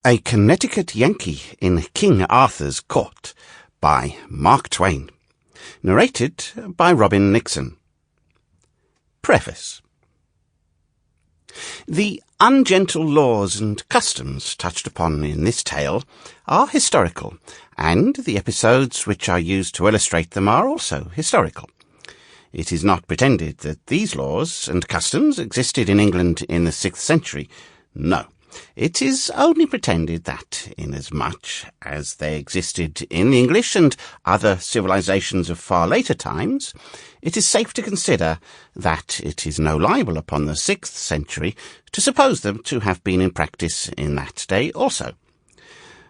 A Connecticut Yankee in King Arthur's Court by Mark Twain. Narrated by Nixon. Preface. The ungentle laws and customs touched upon in this tale are historical, and the episodes which are used to illustrate them are also historical. It is not pretended that these laws and customs existed in England in the 6th century. No. It is only pretended that, inasmuch as they existed in the English and other civilizations of far later times, it is safe to consider that it is no libel upon the 6th century to suppose them to have been in practice in that day also.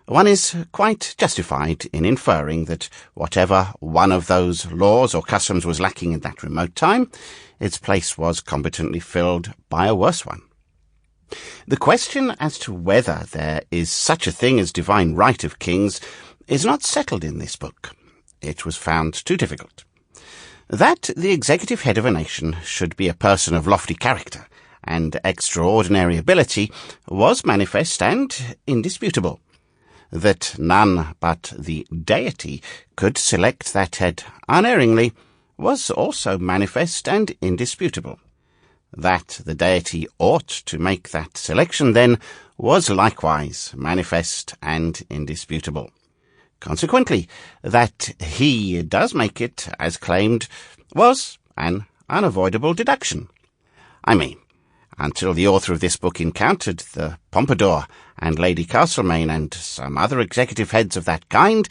One is quite justified in inferring that whatever one of those laws or customs was lacking in that remote time, its place was competently filled by a worse one. The question as to whether there is such a thing as divine right of kings is not settled in this book. It was found too difficult. That the executive head of a nation should be a person of lofty character and extraordinary ability was manifest and indisputable. That none but the deity could select that head unerringly was also manifest and indisputable. That the deity ought to make that selection, then, was likewise manifest and indisputable. Consequently, that he does make it, as claimed, was an unavoidable deduction. I mean, until the author of this book encountered the Pompadour and Lady Castlemaine and some other executive heads of that kind,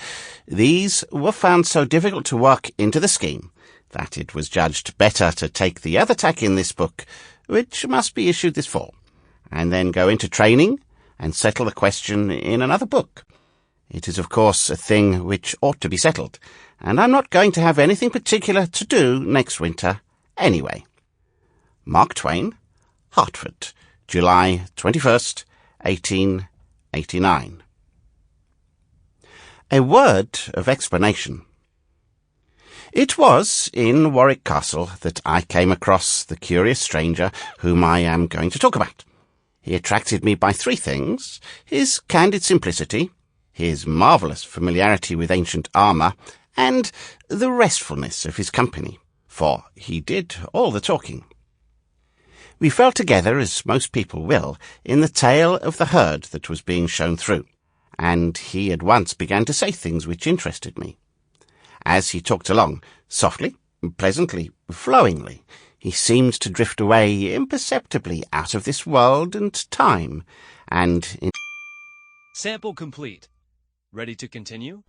these were found so difficult to work into the scheme that it was judged better to take the other tack in this book, which must be issued this fall, and then go into training and settle the question in another book. It is, of course, a thing which ought to be settled, and I'm not going to have anything particular to do next winter anyway. Mark Twain, Hartford, July 21st, 1889. A word of explanation. It was in Warwick Castle that I came across the curious stranger whom I am going to talk about. He attracted me by three things: his candid simplicity, his marvellous familiarity with ancient armour, and the restfulness of his company, for he did all the talking. We fell together, as most people will, in the tail of the herd that was being shown through, and he at once began to say things which interested me. As he talked along, softly, pleasantly, flowingly, he seemed to drift away imperceptibly out of this world and time, and Sample complete. Ready to continue?